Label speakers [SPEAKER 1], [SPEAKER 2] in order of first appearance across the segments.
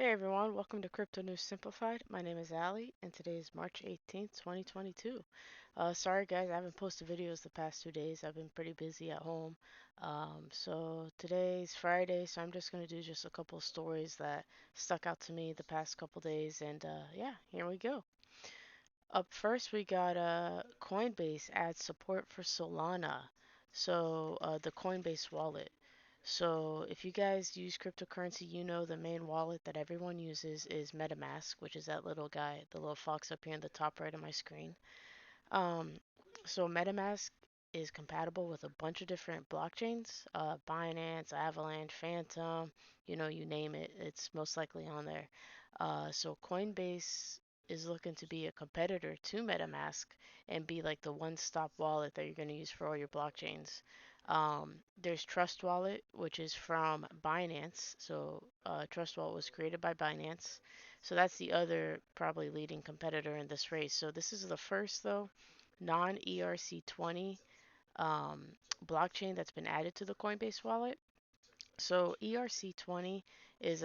[SPEAKER 1] Hey everyone, welcome to Crypto News Simplified. My name is Ali, and today is March 18th, 2022. Sorry guys, I haven't posted videos the past 2 days. I've been pretty busy at home. So today's Friday, so I'm just going to do just a couple stories that stuck out to me the past couple days, and yeah, here we go. Up first, we got Coinbase adds support for Solana, so the Coinbase wallet. So if you guys use cryptocurrency, you know the main wallet that everyone uses is MetaMask, which is that little guy, the little fox up here in the top right of my screen. Um, so MetaMask is compatible with a bunch of different blockchains, Binance, Avalanche, Phantom, you name it, it's most likely on there. So Coinbase is looking to be a competitor to MetaMask and be like the one-stop wallet that you're going to use for all your blockchains. There's Trust Wallet, which is from Binance. So Trust Wallet was created by Binance. So that's the other probably leading competitor in this race. So this is the first though non-ERC20 um, blockchain that's been added to the Coinbase wallet. So ERC20 is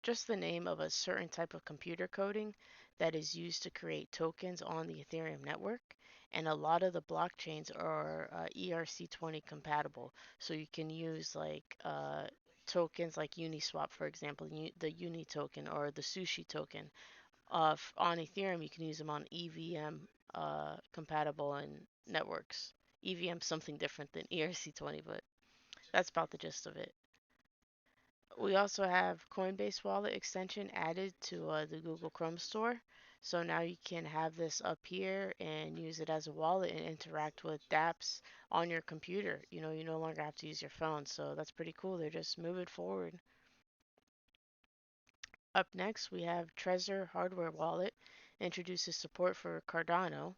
[SPEAKER 1] just the name of a certain type of computer coding that is used to create tokens on the Ethereum network. And a lot of the blockchains are ERC20 compatible. So you can use like tokens like Uniswap, for example, the Uni token or the Sushi token on Ethereum, you can use them on EVM compatible and networks. EVM is something different than ERC20, but that's about the gist of it. We also have Coinbase Wallet extension added to the Google Chrome store. So now you can have this up here and use it as a wallet and interact with dApps on your computer. You no longer have to use your phone. So that's pretty cool. They're just moving forward. Up next, we have Trezor Hardware Wallet introduces support for Cardano.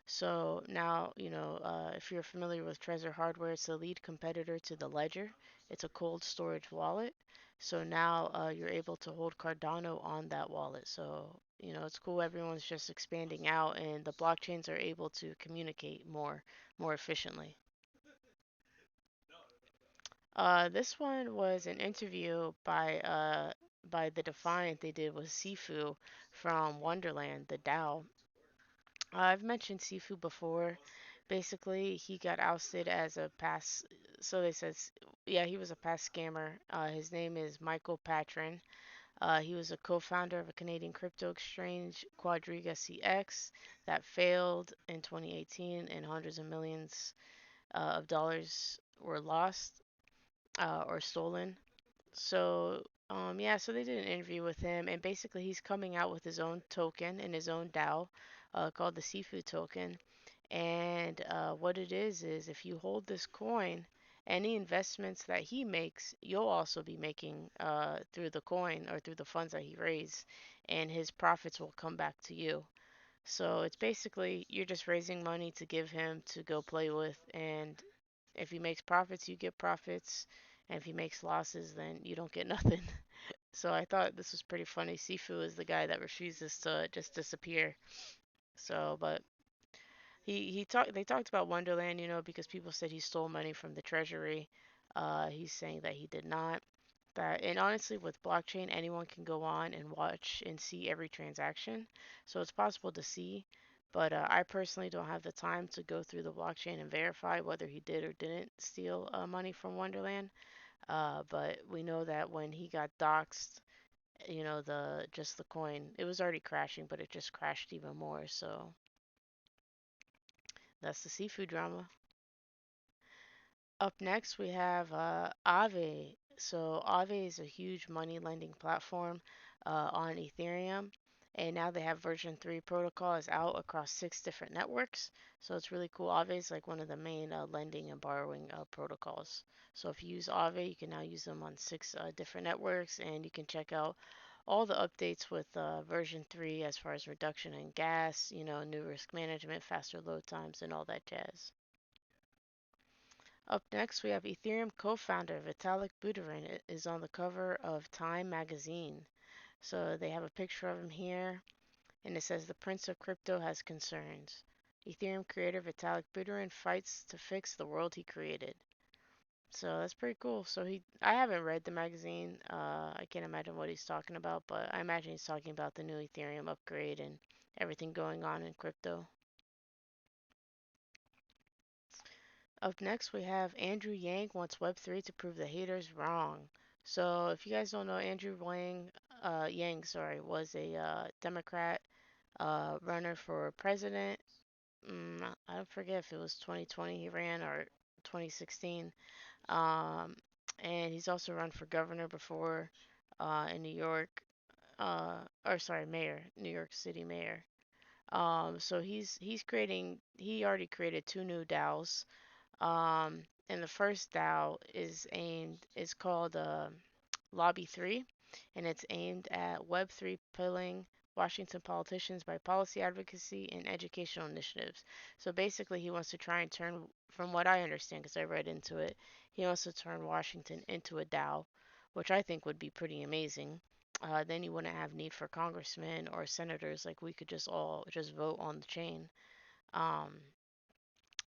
[SPEAKER 1] So now, if you're familiar with Trezor Hardware, it's the lead competitor to the Ledger. It's a cold storage wallet. So now you're able to hold Cardano on that wallet. So, it's cool. Everyone's just expanding out, and the blockchains are able to communicate more efficiently. This one was an interview by the Defiant they did with Sifu from Wonderland, the DAO. I've mentioned Sifu before. Basically, he got ousted as a past. So they said, yeah, he was a past scammer. His name is Michael Patron. He was a co-founder of a Canadian crypto exchange, Quadriga CX, that failed in 2018, and hundreds of millions of dollars were lost or stolen. So they did an interview with him, and basically he's coming out with his own token and his own DAO called the Seafood token. And what it is if you hold this coin, any investments that he makes, you'll also be making through the coin or through the funds that he raised, and his profits will come back to you. So it's basically you're just raising money to give him to go play with, and if he makes profits, you get profits, and if he makes losses, then you don't get nothing. So I thought this was pretty funny. Sifu is the guy that refuses to just disappear. So, but they talked about Wonderland, because people said he stole money from the treasury. He's saying that he did not. And honestly, with blockchain, anyone can go on and watch and see every transaction. So it's possible to see. But I personally don't have the time to go through the blockchain and verify whether he did or didn't steal money from Wonderland. But we know that when he got doxxed, the just the coin, it was already crashing, but it just crashed even more. So that's the seafood drama. Up next, we have Aave. So Aave is a huge money lending platform on Ethereum, and now they have version 3 protocol is out across 6 different networks. So it's really cool. Aave is like one of the main lending and borrowing protocols. So if you use Aave, you can now use them on 6 different networks, and you can check out all the updates with version 3 as far as reduction in gas, new risk management, faster load times, and all that jazz. Up next, we have Ethereum co-founder Vitalik Buterin is on the cover of Time magazine. So they have a picture of him here, and it says the Prince of Crypto has concerns. Ethereum creator Vitalik Buterin fights to fix the world he created. So that's pretty cool. I haven't read the magazine. I can't imagine what he's talking about, but I imagine he's talking about the new Ethereum upgrade and everything going on in crypto. Up next, we have Andrew Yang wants Web3 to prove the haters wrong. So if you guys don't know, Yang, sorry, was a Democrat runner for president. I don't forget if it was 2020 he ran or 2016. Um, and he's also run for governor before in New York, or sorry, mayor, New York City mayor. So he already created two new DAOs. And the first DAO is called Lobby 3, and it's aimed at Web3 pulling Washington politicians by policy advocacy and educational initiatives. So basically, he wants to try and turn, from what I understand, because I read into it, he wants to turn Washington into a DAO, which I think would be pretty amazing. Then you wouldn't have need for congressmen or senators, like we could just all just vote on the chain. Um,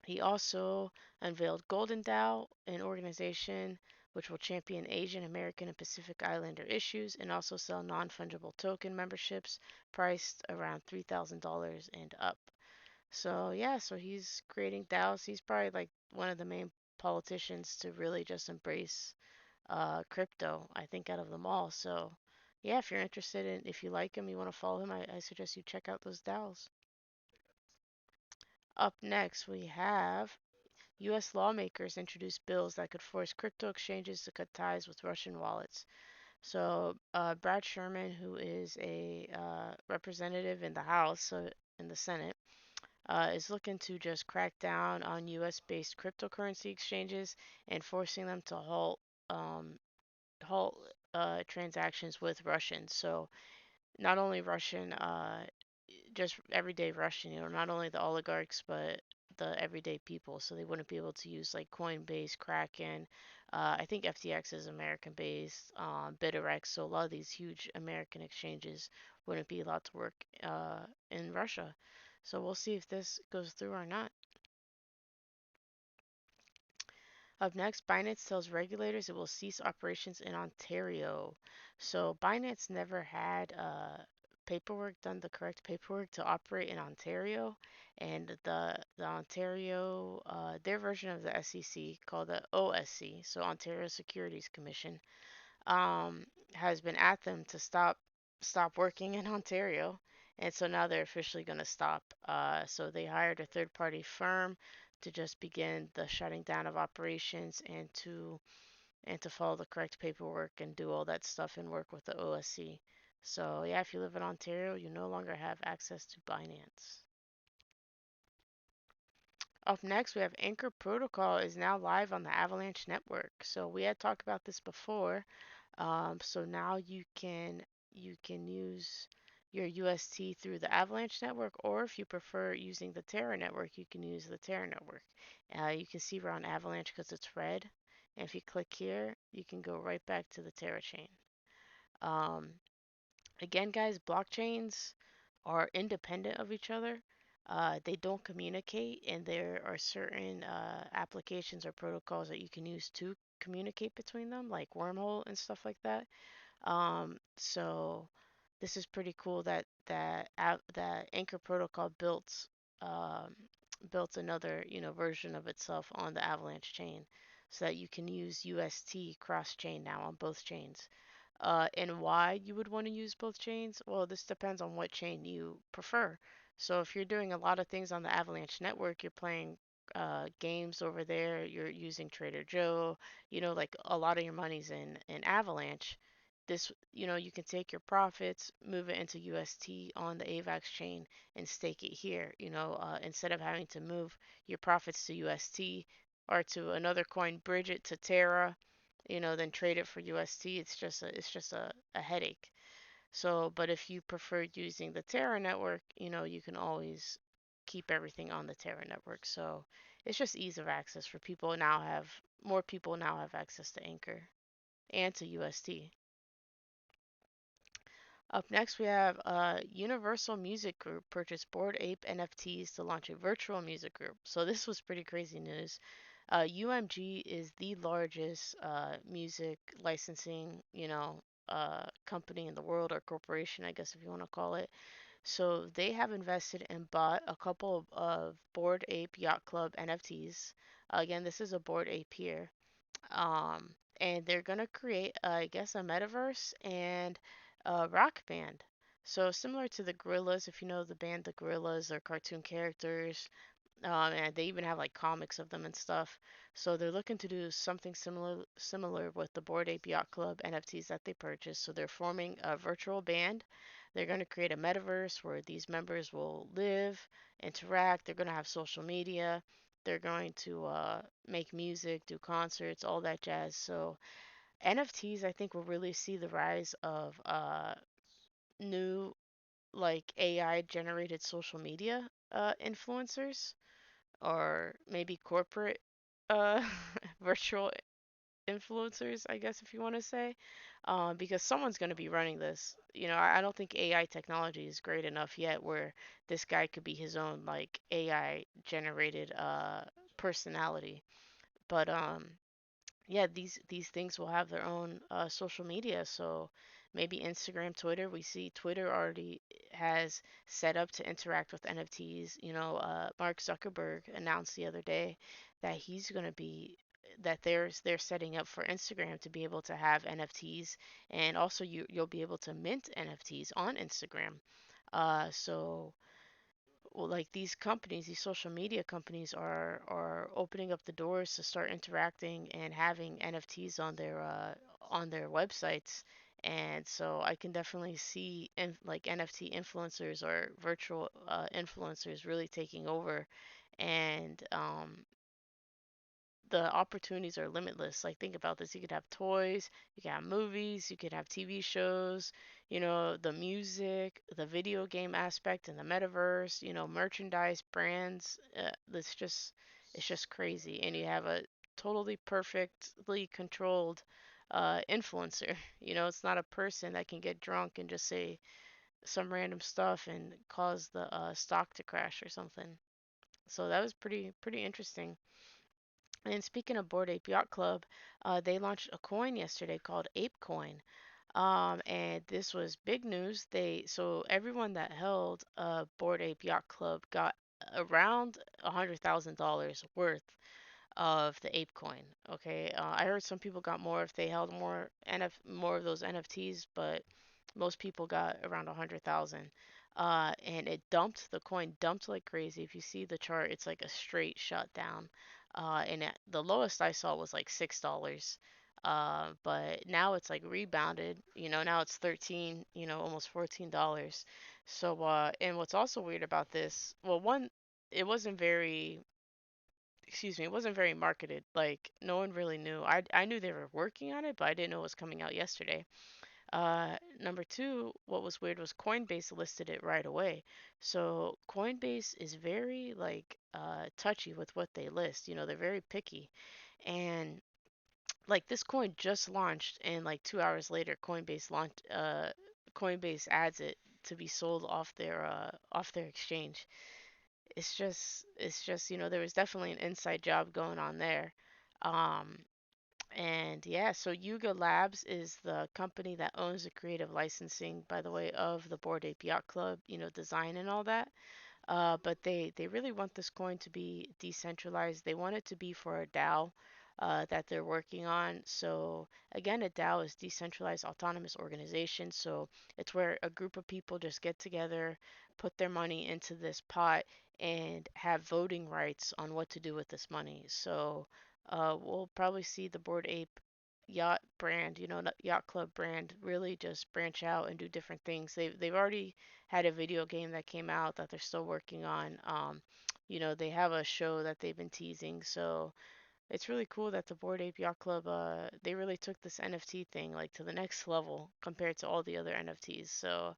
[SPEAKER 1] he also unveiled Golden DAO, an organization which will champion Asian American and Pacific Islander issues and also sell non fungible token memberships priced around $3,000 and up. So, yeah, so he's creating DAOs. He's probably like one of the main politicians to really just embrace crypto, I think, out of them all. So, yeah, if you're interested in, if you like him, you want to follow him, I suggest you check out those DAOs. Up next, we have U.S. lawmakers introduced bills that could force crypto exchanges to cut ties with Russian wallets. So, Brad Sherman, who is a representative in the House, so in the Senate, is looking to just crack down on U.S. based cryptocurrency exchanges and forcing them to um, halt transactions with Russians. So, not only Russian, just everyday Russian, not only the oligarchs, but the everyday people. So they wouldn't be able to use like Coinbase, Kraken. I think FTX is American based, BitRX. So a lot of these huge American exchanges wouldn't be allowed to work in Russia. So we'll see if this goes through or not. Up next, Binance tells regulators it will cease operations in Ontario. So Binance never had paperwork done, the correct paperwork to operate in Ontario, and the Ontario their version of the SEC called the OSC, so Ontario Securities Commission, has been at them to stop working in Ontario, and so now they're officially going to stop. So they hired a third party firm to just begin the shutting down of operations and to follow the correct paperwork and do all that stuff and work with the OSC. So yeah, if you live in Ontario, you no longer have access to Binance. Up next, we have Anchor Protocol is now live on the Avalanche network. So we had talked about this before. So now you can use your UST through the Avalanche network, or if you prefer using the Terra network, you can use the Terra network. You can see we're on Avalanche because it's red. And if you click here, you can go right back to the Terra chain. Um, Again, guys, blockchains are independent of each other. They don't communicate, and there are certain applications or protocols that you can use to communicate between them, like Wormhole and stuff like that. So this is pretty cool that Anchor Protocol um, built another version of itself on the Avalanche chain, so that you can use UST cross chain now on both chains. And why you would want to use both chains? Well, this depends on what chain you prefer. So if you're doing a lot of things on the Avalanche network, you're playing games over there, you're using Trader Joe, like a lot of your money's in Avalanche. This, you can take your profits, move it into UST on the AVAX chain, and stake it here. Instead of having to move your profits to UST or to another coin, bridge it to Terra, then trade it for UST. It's just a headache. So, but if you prefer using the Terra network, you can always keep everything on the Terra network. So it's just ease of access for people now have more people now have access to Anchor and to UST. Up next, we have Universal Music Group purchased Bored Ape NFTs to launch a virtual music group. So this was pretty crazy news. UMG is the largest music licensing, company in the world, or corporation, I guess if you want to call it. So they have invested and bought a couple of Bored Ape Yacht Club NFTs. Again, this is a Bored Ape here. And they're gonna create, I guess, a metaverse and a rock band. So similar to the Gorillas, if you know the band The Gorillas, they're cartoon characters. And they even have like comics of them and stuff. So they're looking to do something similar with the Bored Ape Yacht Club NFTs that they purchased. So they're forming a virtual band. They're going to create a metaverse where these members will live, interact. They're going to have social media. They're going to make music, do concerts, all that jazz. So NFTs, I think, will really see the rise of new like AI generated social media influencers, or maybe corporate uh, virtual influencers, I guess if you want to say, because someone's going to be running this. I don't think AI technology is great enough yet where this guy could be his own like AI generated personality. But yeah, these things will have their own social media. So maybe Instagram, Twitter. We see Twitter already has set up to interact with NFTs. Mark Zuckerberg announced the other day that he's going to be that they're setting up for Instagram to be able to have NFTs, and also you'll be able to mint NFTs on Instagram. So well, like these companies, these social media companies are opening up the doors to start interacting and having NFTs on their websites. And so I can definitely see like NFT influencers or virtual influencers really taking over. And the opportunities are limitless. Like think about this, you could have toys, you can have movies, you could have TV shows, the music, the video game aspect and the metaverse, merchandise, brands. It's just crazy. And you have a totally perfectly controlled influencer. It's not a person that can get drunk and just say some random stuff and cause the stock to crash or something. So that was pretty interesting. And speaking of Bored Ape Yacht Club, they launched a coin yesterday called Ape Coin. And this was big news. So everyone that held Bored Ape Yacht Club got around $100,000 worth of the ape coin. Okay, I heard some people got more if they held more of those NFTs, but most people got around 100,000. And the coin dumped like crazy. If you see the chart, it's like a straight shot down. The lowest I saw was like $6. But now it's like rebounded. Now it's 13. Almost $14. So, and what's also weird about this, well, one, it wasn't very it wasn't very marketed. Like no one really knew. I knew they were working on it, but I didn't know it was coming out yesterday. Number two, what was weird was Coinbase listed it right away. So Coinbase is very like touchy with what they list. They're very picky. And like this coin just launched, and like 2 hours later, Coinbase adds it to be sold off their exchange. It's just there was definitely an inside job going on there. um and yeah, so Yuga Labs is the company that owns the creative licensing, by the way, of the Bored Ape Yacht Club, design and all that. But they really want this coin to be decentralized. They want it to be for a DAO that they're working on. So again, a DAO is decentralized autonomous organization. So it's where a group of people just get together, put their money into this pot, and have voting rights on what to do with this money. So we'll probably see the Bored Ape yacht brand, yacht club brand, really just branch out and do different things. They've already had a video game that came out that they're still working on. They have a show that they've been teasing. So it's really cool that the Bored Ape Yacht Club, they really took this NFT thing like to the next level compared to all the other NFTs. So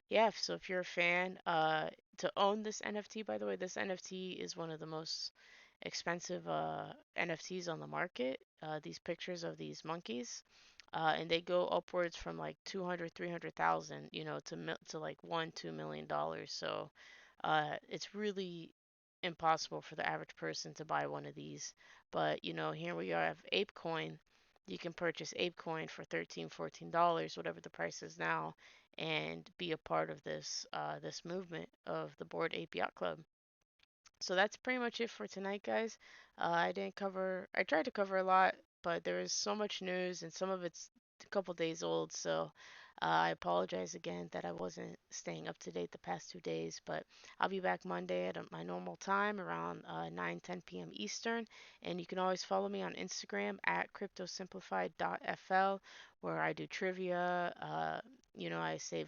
[SPEAKER 1] yeah, so if you're a fan, to own this NFT, by the way, this NFT is one of the most expensive NFTs on the market. These pictures of these monkeys, and they go upwards from like 200, 300,000, to like $1, $2 million. So it's really impossible for the average person to buy one of these. But here we are have ApeCoin. You can purchase ApeCoin for 13, $14, whatever the price is now, and be a part of this movement of the Bored Ape Yacht Club. So that's pretty much it for tonight, guys. I tried to cover a lot, but there is so much news and some of it's a couple days old. So I apologize again that I wasn't staying up to date the past 2 days, but I'll be back Monday at my normal time around 9, 10 p.m. Eastern. And you can always follow me on Instagram at cryptosimplified.fl, where I do trivia. I say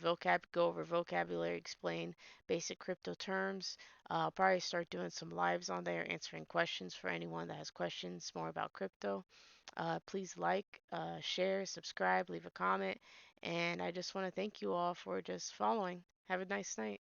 [SPEAKER 1] go over vocabulary, explain basic crypto terms. I'll probably start doing some lives on there, answering questions for anyone that has questions more about crypto. Please like, share, subscribe, leave a comment, and I just want to thank you all for just following. Have a nice night.